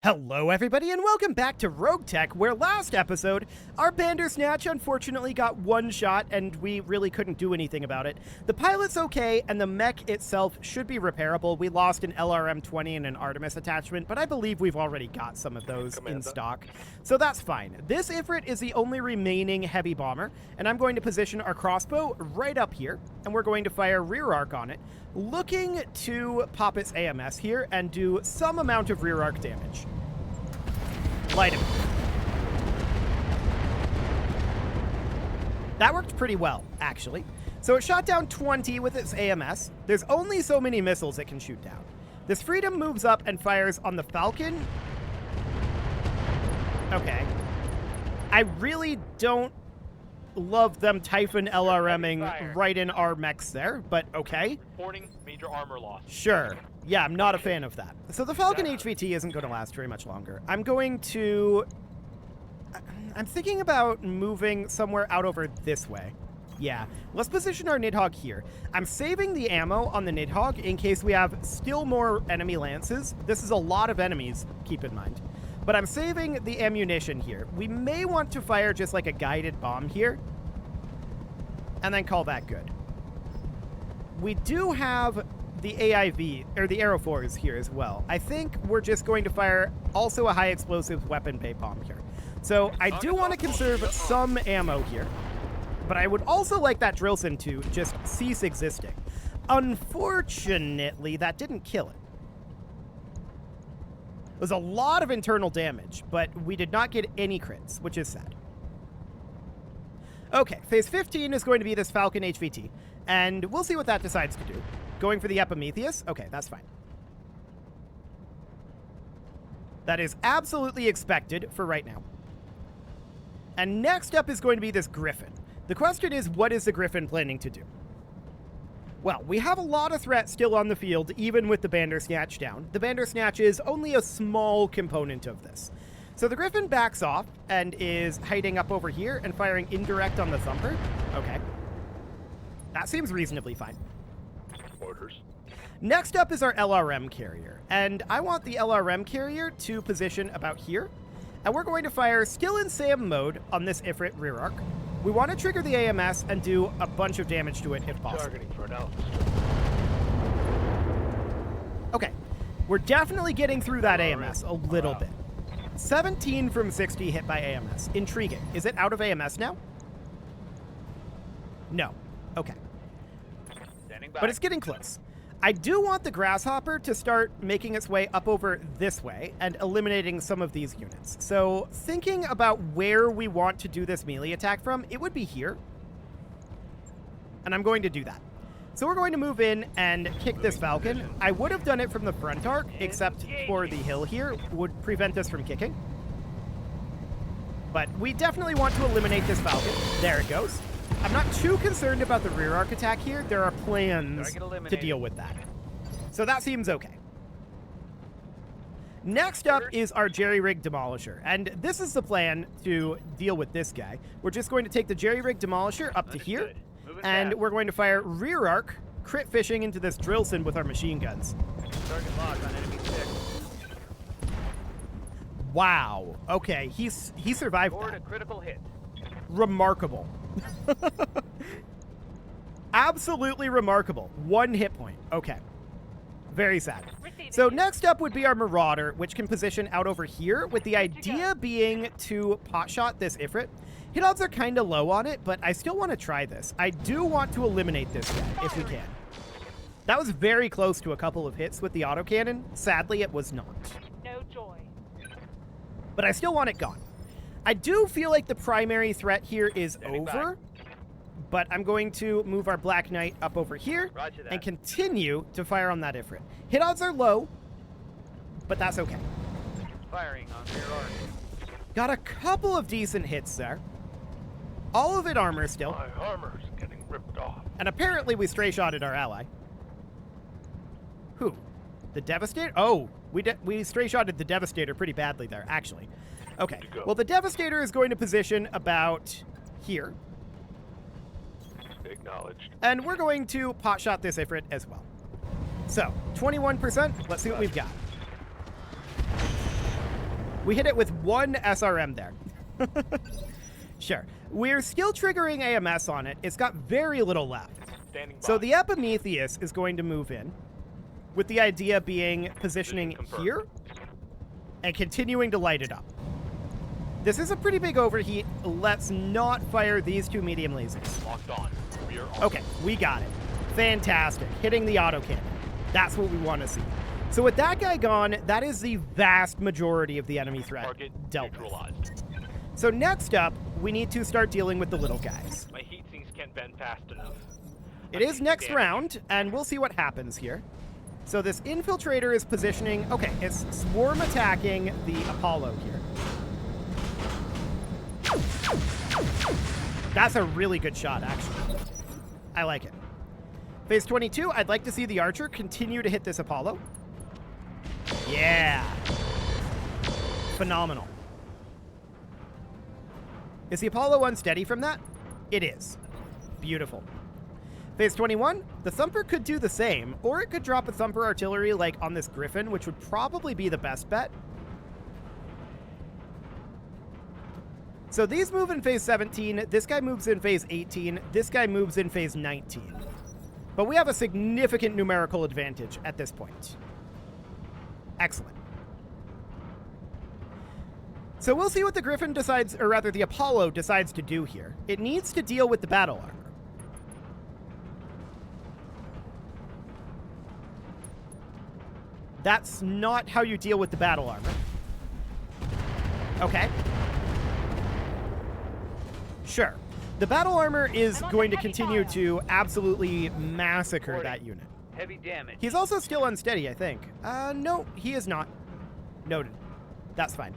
Hello everybody and welcome back to RogueTech, where last episode, our Bandersnatch unfortunately got one shot and we really couldn't do anything about it. The pilot's okay and the mech itself should be repairable. We lost an LRM-20 and an Artemis attachment, but I believe we've already got some of those in stock, so that's fine. This Ifrit is the only remaining heavy bomber, and I'm going to position our crossbow right up here, and we're going to fire rear arc on it, looking to pop its AMS here and do some amount of rear arc damage. Light him. That worked pretty well, actually. So it shot down 20 with its AMS. There's only so many missiles it can shoot down. This Freedom moves up and fires on the Falcon. Okay. I really don't love them Typhon LRMing right in our mechs there, but okay. Reporting major armor loss. Sure. Yeah, I'm not a fan of that. So the Falcon HVT isn't going to last very much longer. I'm thinking about moving somewhere out over this way. Yeah, let's position our Nidhogg here. I'm saving the ammo on the Nidhogg in case we have still more enemy lances. This is a lot of enemies, keep in mind. But I'm saving the ammunition here. We may want to fire just like a guided bomb here, and then call that good. We do have the AIV, or the Aero 4s here as well. I think we're just going to fire also a high explosive weapon bay bomb here. So I do want to conserve some ammo here, but I would also like that Drillson to just cease existing. Unfortunately, that didn't kill it. It was a lot of internal damage, but we did not get any crits, which is sad. Okay, phase 15 is going to be this Falcon HVT, and we'll see what that decides to do. Going for the Epimetheus? Okay, that's fine. That is absolutely expected for right now. And next up is going to be this Griffin. The question is, what is the Griffin planning to do? Well, we have a lot of threat still on the field, even with the Bandersnatch down. The Bandersnatch is only a small component of this. So the Griffin backs off and is hiding up over here and firing indirect on the Thumper. Okay. That seems reasonably fine. Orders. Next up is our LRM carrier, and I want the LRM carrier to position about here, and we're going to fire still in SAM mode on this Ifrit rear arc. We want to trigger the AMS and do a bunch of damage to it if possible. Targeting for analysis. Okay, we're definitely getting through that AMS a little bit. 17 from 60 hit by AMS. Intriguing. Is it out of AMS now? No. Okay. But it's getting close. I do want the Grasshopper to start making its way up over this way and eliminating some of these units. So thinking about where we want to do this melee attack from, it would be here. And I'm going to do that. So we're going to move in and kick this Falcon. I would have done it from the front arc, except for the hill here would prevent us from kicking. But we definitely want to eliminate this Falcon. There it goes. I'm not too concerned about the rear arc attack here. There are plans to deal with that. So that seems okay. Next up is our jerry-rig demolisher, and this is the plan to deal with this guy. We're just going to take the jerry-rig demolisher up to here, and we're going to fire rear arc, crit fishing into this Drillson with our machine guns. Target locked on enemy 6. Wow. Okay, he survived that. A critical hit. Remarkable. Absolutely remarkable. 1 hit point. Okay. Very sad. So next up would be our Marauder, which can position out over here, with the idea being to potshot this Ifrit. Hit odds are kind of low on it, but I still want to try this. I do want to eliminate this guy, if we can. That was very close to a couple of hits with the autocannon. Sadly, it was not. No joy. But I still want it gone. I do feel like the primary threat here is over, but I'm going to move our Black Knight up over here and continue to fire on that Ifrit. Hit odds are low, but that's okay. Firing on rear arc. Got a couple of decent hits there. All of it armor still. My armor's getting ripped off. And apparently we stray-shotted our ally. Who? The Devastator? Oh, we stray-shotted the Devastator pretty badly there, actually. Okay, well, the Devastator is going to position about here. Acknowledged. And we're going to potshot this Ifrit as well. So, 21%. Let's see what we've got. We hit it with one SRM there. Sure. We're still triggering AMS on it. It's got very little left. Standing by. So the Epimetheus is going to move in, with the idea being positioning here and continuing to light it up. This is a pretty big overheat. Let's not fire these two medium lasers. Locked on. Rear arc. Okay, we got it. Fantastic. Hitting the autocannon. That's what we want to see. So with that guy gone, that is the vast majority of the enemy threat Target dealt with. neutralized. So next up, we need to start dealing with the little guys. My heat sinks can't bend fast enough. It is next round, and we'll see what happens here. So this infiltrator is positioning... Okay, it's swarm attacking the Apollo here. That's a really good shot, actually. I like it. Phase 22, I'd like to see the Archer continue to hit this Apollo. Yeah. Phenomenal. Is the Apollo unsteady from that? It is. Beautiful. Phase 21, the Thumper could do the same, or it could drop a Thumper artillery like on this Griffin, which would probably be the best bet. So these move in phase 17, this guy moves in phase 18, this guy moves in phase 19. But we have a significant numerical advantage at this point. Excellent. So we'll see what the Griffin decides, or rather the Apollo decides to do here. It needs to deal with the battle armor. That's not how you deal with the battle armor. Okay. Sure. The battle armor is going to continue to absolutely massacre that unit. Heavy damage. He's also still unsteady, I think. No, he is not. Noted. That's fine.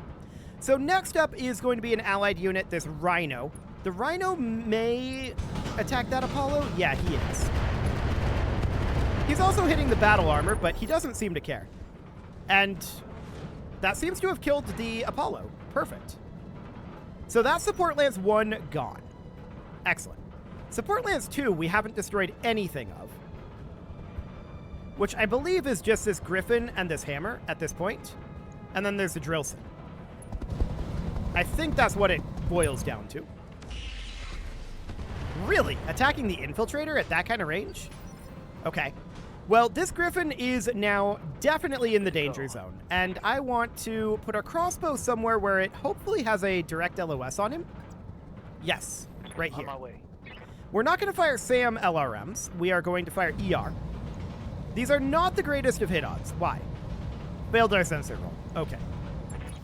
So next up is going to be an allied unit, this Rhino. The Rhino may attack that Apollo? Yeah, he is. He's also hitting the battle armor, but he doesn't seem to care. And that seems to have killed the Apollo. Perfect. So that's Support Lance 1 gone. Excellent. Support Lance 2 we haven't destroyed anything of, which I believe is just this Griffin and this Hammer at this point. And then there's the Drillson. I think that's what it boils down to. Really? Attacking the Infiltrator at that kind of range? Okay. Well, this Griffin is now definitely in the danger zone, and I want to put a crossbow somewhere where it hopefully has a direct LOS on him. Yes, right here. On my way. We're not going to fire SAM LRMs. We are going to fire ER. These are not the greatest of hit odds. Why? Failed our sensor roll. Okay.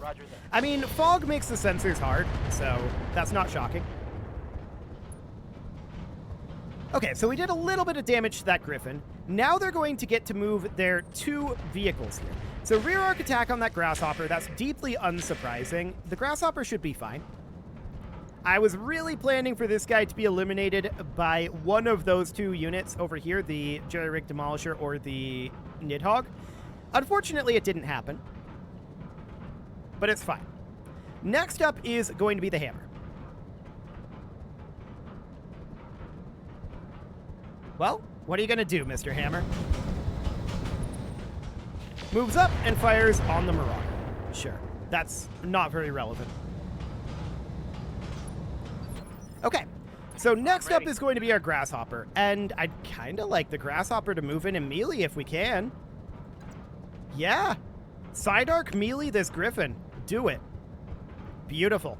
Roger that. I mean, fog makes the sensors hard, so that's not shocking. Okay, so we did a little bit of damage to that Griffin. Now they're going to get to move their two vehicles here. So rear arc attack on that Grasshopper, that's deeply unsurprising. The Grasshopper should be fine. I was really planning for this guy to be eliminated by one of those two units over here, the Jerry-Rig Demolisher or the Nidhogg. Unfortunately, it didn't happen. But it's fine. Next up is going to be the Hammer. Well, what are you going to do, Mr. Hammer? Moves up and fires on the Marauder. Sure, that's not very relevant. Okay, so next up is going to be our Grasshopper, and I'd kind of like the Grasshopper to move in melee if we can. Yeah, side arc melee this Griffin. Do it. Beautiful.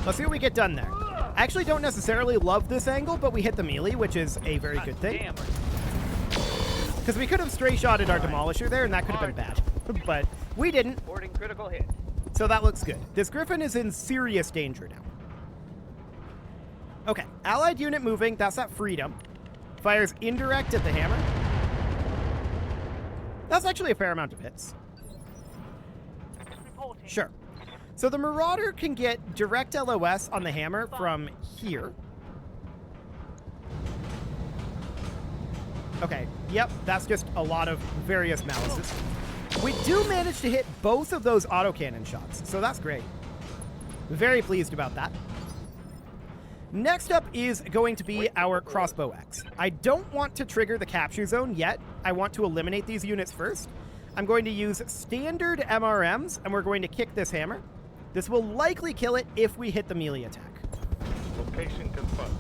Let's see what we get done there. I actually don't necessarily love this angle, but we hit the melee, which is a very good thing. Because we could have stray-shotted our Demolisher there, and that could have been bad. But we didn't. Boarding critical hit. So that looks good. This Griffin is in serious danger now. Okay, allied unit moving. That's that Freedom. Fires indirect at the Hammer. That's actually a fair amount of hits. Sure. So the Marauder can get direct LOS on the Hammer from here. Okay, yep, that's just a lot of various malices. We do manage to hit both of those autocannon shots, so that's great. Very pleased about that. Next up is going to be our Crossbow X. I don't want to trigger the capture zone yet. I want to eliminate these units first. I'm going to use standard MRMs, and we're going to kick this hammer. This will likely kill it if we hit the melee attack. Location confirmed.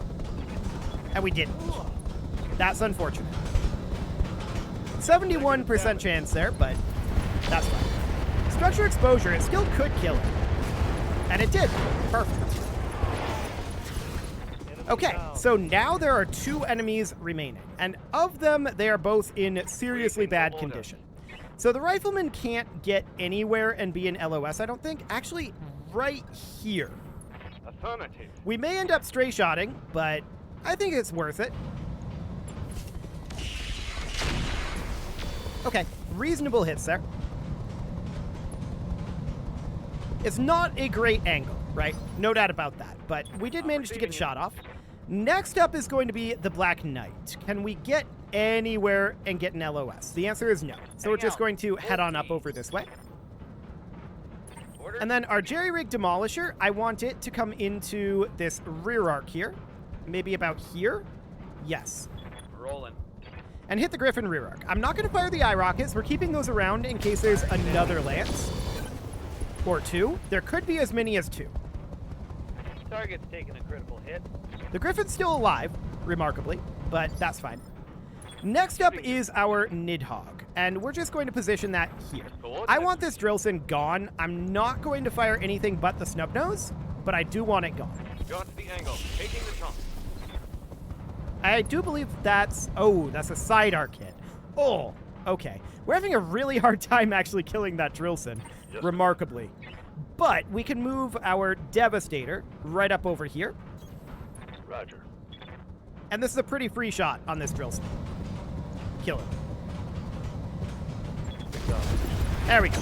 And we didn't. That's unfortunate. 71% chance there, but that's fine. Structure exposure, it still could kill it. And it did. Perfect. Okay, so now there are 2 enemies remaining, and of them, they are both in seriously bad condition. So the rifleman can't get anywhere and be in LOS, I don't think. Actually, right here. Affirmative. We may end up stray shotting, but I think it's worth it. Okay, reasonable hits there. It's not a great angle, right? No doubt about that, but we did manage to get a shot off. Next up is going to be the Black Knight. Can we get anywhere and get an LOS? The answer is no. So we're just going to head on up over this way. And then our jerry-rig demolisher, I want it to come into this rear arc here. Maybe about here. Yes. Rolling. And hit the Griffin rear arc. I'm not going to fire the eye rockets. We're keeping those around in case there's another lance. Or 2. There could be as many as 2. Target's taking a critical hit. The Griffin's still alive, remarkably, but that's fine. Next up is our Nidhogg, and we're just going to position that here. I want this Drillson gone. I'm not going to fire anything but the Snubnose, but I do want it gone. Got the angle. Taking the chunk. I do believe that's... Oh, that's a side arc hit. Oh, okay. We're having a really hard time actually killing that Drillson, remarkably. But we can move our Devastator right up over here. Roger. And this is a pretty free shot on this Drillson. Kill him. There we go.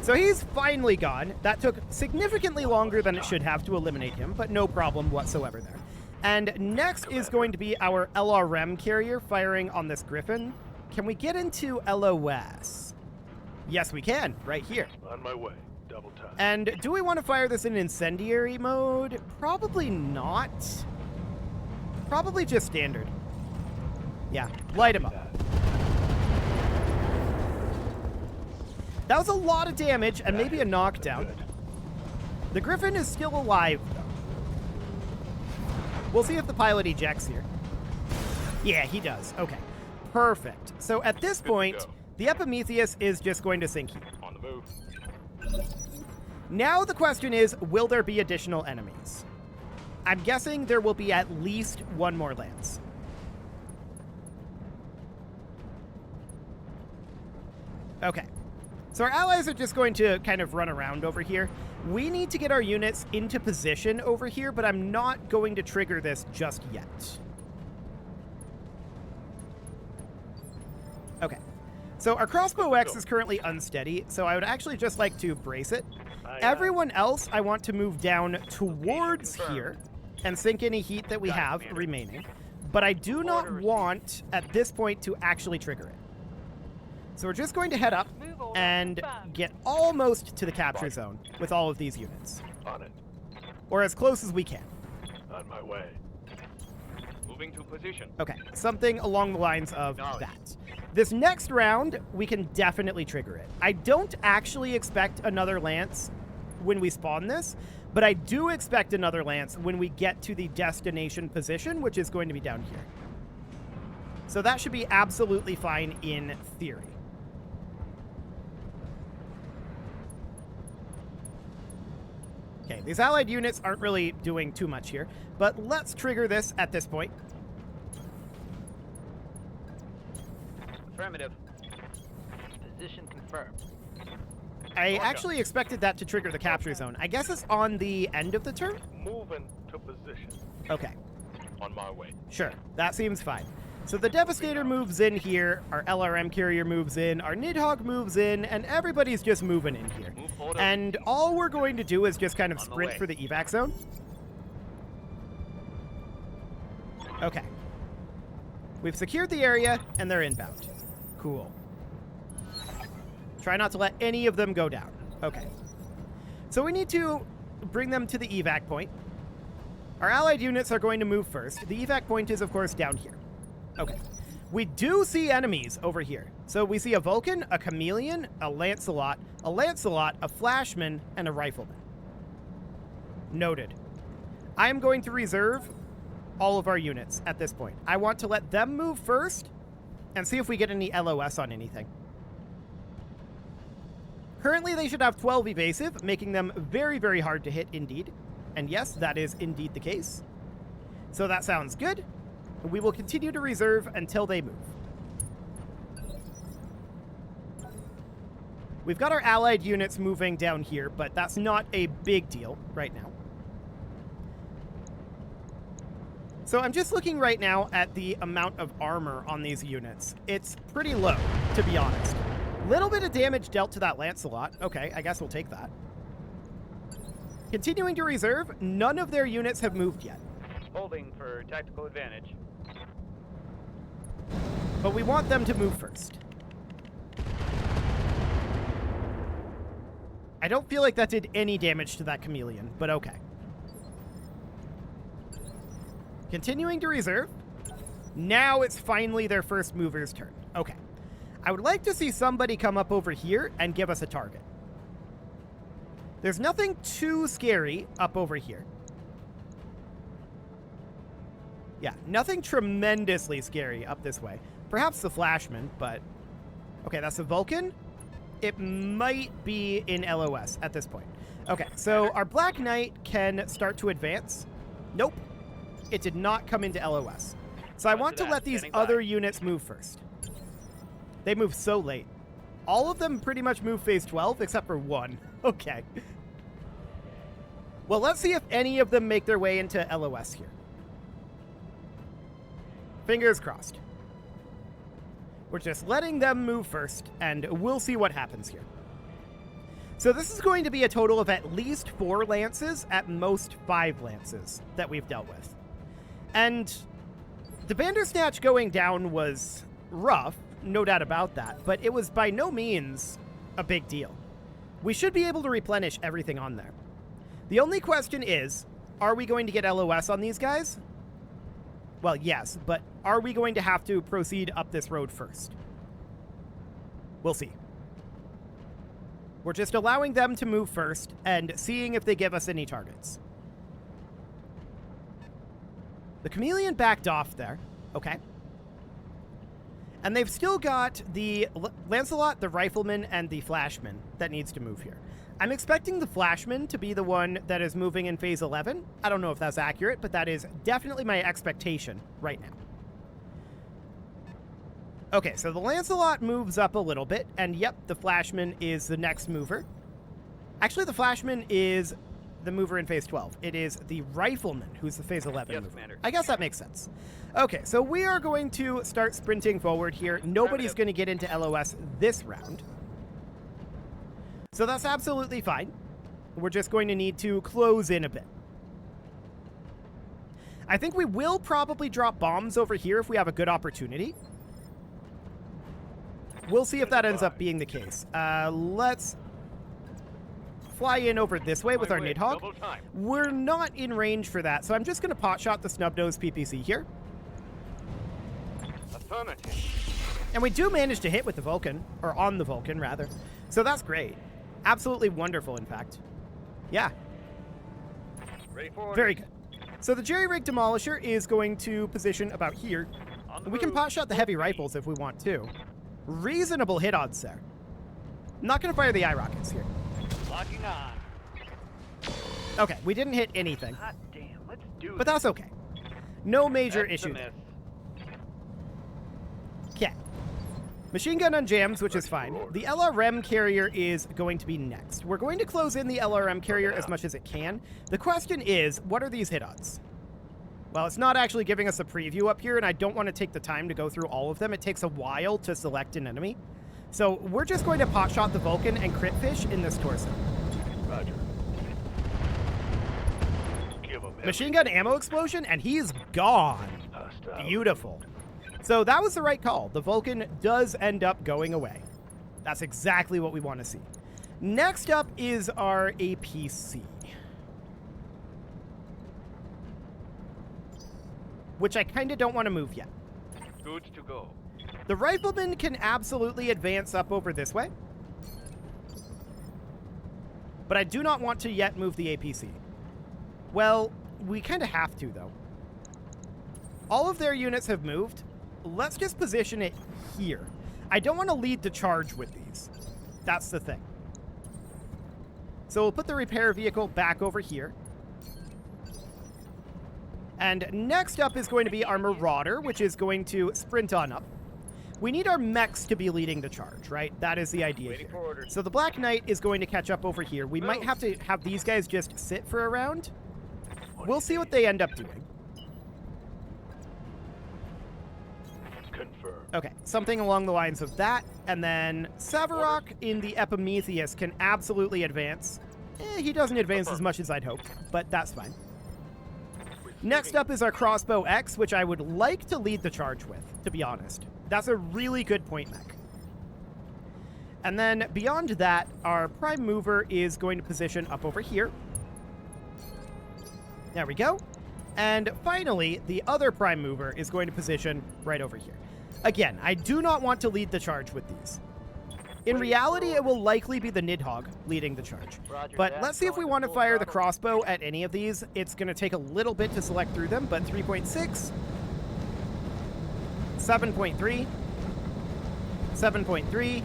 So he's finally gone. That took significantly longer than it should have to eliminate him, but no problem whatsoever there. And next is going to be our LRM carrier firing on this Griffin. Can we get into LOS? Yes, we can, right here. On my way. Double time. And do we want to fire this in incendiary mode? Probably not. Probably just standard. Yeah, light him up. That was a lot of damage and maybe a knockdown. The Griffin is still alive, though. We'll see if the pilot ejects here. Yeah, he does. Okay, perfect. So at this point, the Epimetheus is just going to sink here. On the move. Now the question is, will there be additional enemies? I'm guessing there will be at least one more lance. Okay. So our allies are just going to kind of run around over here. We need to get our units into position over here, but I'm not going to trigger this just yet. Okay. So our crossbow X is currently unsteady, so I would actually just like to brace it. Everyone else, I want to move down towards here and sink any heat that we have remaining. But I do not want, at this point, to actually trigger it. So we're just going to head up and get almost to the capture zone with all of these units. On it. Or as close as we can. On my way. Moving to position. Okay, something along the lines of that. This next round, we can definitely trigger it. I don't actually expect another lance when we spawn this, but I do expect another lance when we get to the destination position, which is going to be down here. So that should be absolutely fine in theory. Okay, these allied units aren't really doing too much here, but let's trigger this at this point. Affirmative. Position confirmed. I actually expected that to trigger the capture zone. I guess it's on the end of the turn? Moving to position. Okay. On my way. Sure, that seems fine. So the Devastator moves in here, our LRM carrier moves in, our Nidhogg moves in, and everybody's just moving in here. And all we're going to do is just kind of sprint for the evac zone. Okay. We've secured the area, and they're inbound. Cool. Try not to let any of them go down. Okay. So we need to bring them to the evac point. Our allied units are going to move first. The evac point is, of course, down here. Okay. We do see enemies over here. So we see a Vulcan, a Chameleon, a Lancelot, a Flashman, and a Rifleman. Noted. I am going to reserve all of our units at this point. I want to let them move first and see if we get any LOS on anything. Currently, they should have 12 evasive, making them very, very hard to hit indeed. And yes, that is indeed the case. So that sounds good. We will continue to reserve until they move. We've got our allied units moving down here, but that's not a big deal right now. So I'm just looking right now at the amount of armor on these units. It's pretty low, to be honest. Little bit of damage dealt to that Lancelot. Okay, I guess we'll take that. Continuing to reserve, none of their units have moved yet. Holding for tactical advantage. But we want them to move first. I don't feel like that did any damage to that Chameleon, but okay. Continuing to reserve. Now it's finally their first mover's turn. Okay. I would like to see somebody come up over here and give us a target. There's nothing too scary up over here. Yeah, nothing tremendously scary up this way. Perhaps the Flashman, but... Okay, that's a Vulcan. It might be in LOS at this point. Okay, so our Black Knight can start to advance. Nope. It did not come into LOS. So I want to let these other units move first. They move so late. All of them pretty much move phase 12, except for one. Okay. Well, let's see if any of them make their way into LOS here. Fingers crossed. We're just letting them move first, and we'll see what happens here. So this is going to be a total of at least 4 lances, at most 5 lances that we've dealt with. And the Bandersnatch going down was rough, no doubt about that, but it was by no means a big deal. We should be able to replenish everything on there. The only question is, are we going to get LOS on these guys? Well, yes, but are we going to have to proceed up this road first? We'll see. We're just allowing them to move first and seeing if they give us any targets. The Chameleon backed off there. Okay. And they've still got the Lancelot, the Rifleman, and the Flashman that needs to move here. I'm expecting the Flashman to be the one that is moving in phase 11. I don't know if that's accurate, but that is definitely my expectation right now. Okay, so the Lancelot moves up a little bit, and yep, the Flashman is the next mover. Actually, the Flashman is the mover in phase 12. It is the Rifleman who's the phase 11 mover. Commander. I guess that makes sense. Okay, so we are going to start sprinting forward here. Nobody's going to get into LOS this round. So that's absolutely fine. We're just going to need to close in a bit. I think we will probably drop bombs over here if we have a good opportunity. We'll see if that ends up being the case. Let's fly in over this way with our Nidhogg. We're not in range for that, so I'm just going to potshot the snub-nosed PPC here. Affirmative. And we do manage to hit with the Vulcan, or on the Vulcan, rather. So that's great. Absolutely wonderful, in fact. Yeah. Ready for Very good. So the Jerry-Rig Demolisher is going to position about here. We can potshot the heavy rifles if we want to. Reasonable hit odds there. I'm not going to fire the eye rockets here. Locking on. Okay, we didn't hit anything. Hot damn, let's do But that's okay. No major issue there. Okay. Machine gun on jams, which is fine. The LRM carrier is going to be next. We're going to close in the LRM carrier as much as it can. The question is, what are these hit odds? Well, it's not actually giving us a preview up here, and I don't want to take the time to go through all of them. It takes a while to select an enemy. So we're just going to potshot the Vulcan and crit fish in this torso. Roger. Give him Machine gun ammo explosion, and he's gone. Beautiful. So that was the right call. The Vulcan does end up going away. That's exactly what we want to see. Next up is our APC, which I kind of don't want to move yet. Good to go. The riflemen can absolutely advance up over this way. But I do not want to yet move the APC. Well, we kind of have to, though. All of their units have moved. Let's just position it here. I don't want to lead the charge with these. That's the thing. So we'll put the repair vehicle back over here. And next up is going to be our Marauder, which is going to sprint on up. We need our mechs to be leading the charge, right? That is the idea Waiting here. for orders. So the Black Knight is going to catch up over here. We might have to have these guys just sit for a round. We'll see what they end up doing. Confirmed. Okay, something along the lines of that. And then Savarok in the Epimetheus can absolutely advance. He doesn't advance as much as I'd hoped, but that's fine. Next up is our Crossbow X, which I would like to lead the charge with, to be honest. That's a really good point mech. And then beyond that, our Prime Mover is going to position up over here. There we go. And finally, the other Prime Mover is going to position right over here. Again, I do not want to lead the charge with these. In reality, it will likely be the Nidhogg leading the charge. Roger But that. let's see if we Going want to full fire the throttle. crossbow at any of these. It's going to take a little bit to select through them, but 3.6, 7.3, 7.3,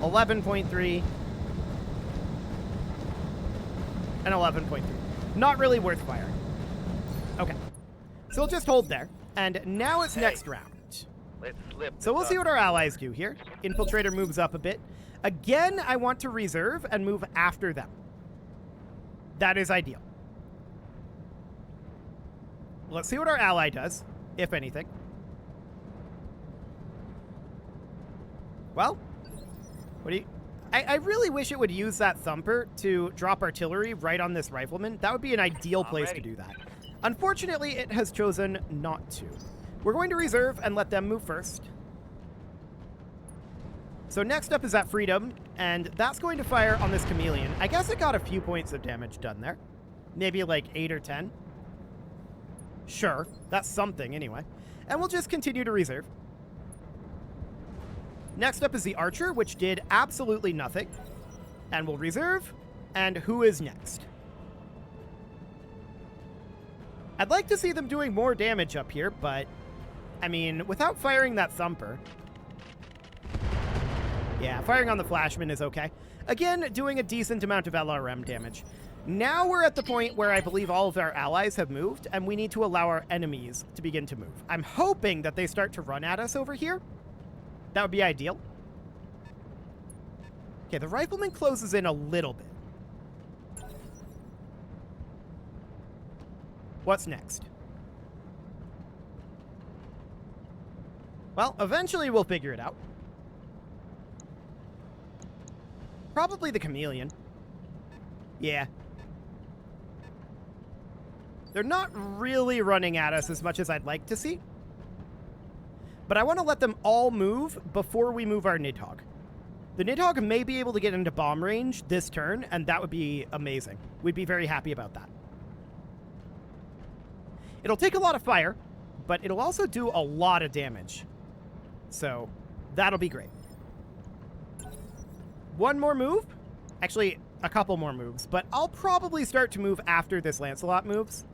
11.3, and 11.3. Not really worth firing. Okay. So we'll just hold there. And now it's next round. Let's slip. So we'll see what our allies do here. Infiltrator moves up a bit. Again, I want to reserve and move after them. That is ideal. Let's see what our ally does, if anything. Well, what do you... I really wish it would use that thumper to drop artillery right on this rifleman. That would be an ideal place to do that. Unfortunately, it has chosen not to. We're going to reserve and let them move first. So next up is that Freedom, and that's going to fire on this Chameleon. I guess it got a few points of damage done there. Maybe like 8 or 10. Sure, that's something anyway. And we'll just continue to reserve. Next up is the Archer, which did absolutely nothing. And we'll reserve. And who is next? I'd like to see them doing more damage up here, but... I mean, without firing that thumper... Yeah, firing on the Flashman is okay. Again, doing a decent amount of LRM damage. Now we're at the point where I believe all of our allies have moved, and we need to allow our enemies to begin to move. I'm hoping that they start to run at us over here. That would be ideal. Okay, the Rifleman closes in a little bit. What's next? Well, eventually we'll figure it out. Probably the Chameleon. Yeah. They're not really running at us as much as I'd like to see. But I want to let them all move before we move our Nidhogg. The Nidhogg may be able to get into bomb range this turn, and that would be amazing. We'd be very happy about that. It'll take a lot of fire, but it'll also do a lot of damage. So, that'll be great. One more move. Actually, a couple more moves, but I'll probably start to move after this Lancelot moves.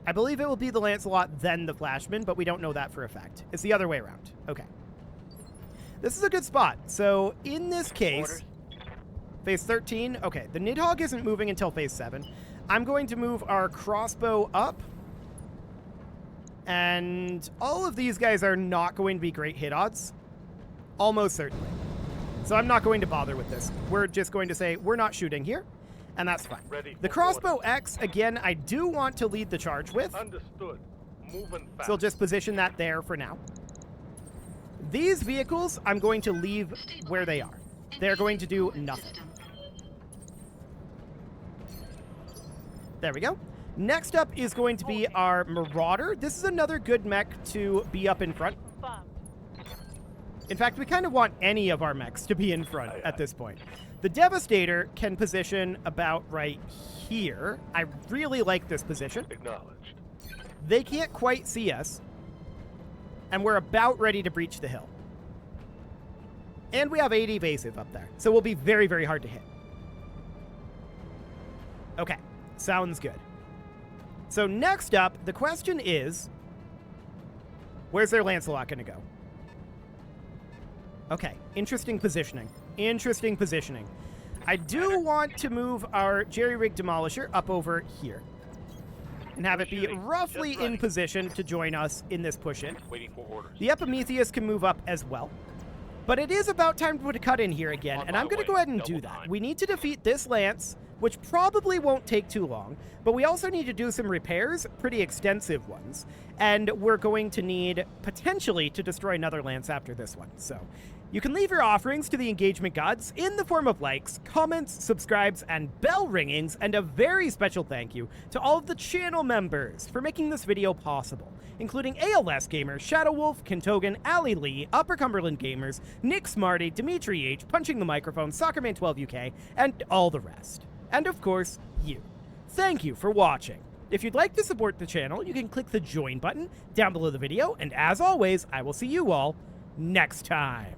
I believe it will be the Lancelot, then the Flashman, but we don't know that for a fact. It's the other way around. Okay. This is a good spot. So, in this case, phase 13. Okay, the Nidhogg isn't moving until phase 7. I'm going to move our crossbow up. And all of these guys are not going to be great hit odds. Almost certainly. So I'm not going to bother with this. We're just going to say we're not shooting here. And that's fine. The crossbow X, again, I do want to lead the charge with. Understood. Moving fast. So I'll just position that there for now. These vehicles, I'm going to leave where they are. They're going to do nothing. There we go. Next up is going to be our Marauder. This is another good mech to be up in front. In fact, we kind of want any of our mechs to be in front at this point. The Devastator can position about right here. I really like this position. Acknowledged. They can't quite see us. and we're about ready to breach the hill. And we have 8 evasive up there, so we'll be very, very hard to hit. Okay, sounds good. So next up, the question is, where's their Lancelot going to go? Okay, interesting positioning. Interesting positioning. I do want to move our jerry-rig demolisher up over here and have it be roughly in position to join us in this push-in. Waiting for orders. The Epimetheus can move up as well. But it is about time to put a cut in here again, and I'm going to go ahead and do that. We need to defeat this Lance, which probably won't take too long, but we also need to do some repairs, pretty extensive ones, and we're going to need, potentially, to destroy another Lance after this one. So, you can leave your offerings to the engagement gods in the form of likes, comments, subscribes, and bell ringings, and a very special thank you to all of the channel members for making this video possible, including ALS Gamers, Shadow Wolf, Kentogan, Ali Lee, Upper Cumberland Gamers, Nick Smarty, Dimitri H, Punching the Microphone, Soccerman12UK, and all the rest. And of course, you. Thank you for watching. If you'd like to support the channel, you can click the join button down below the video, and as always, I will see you all next time.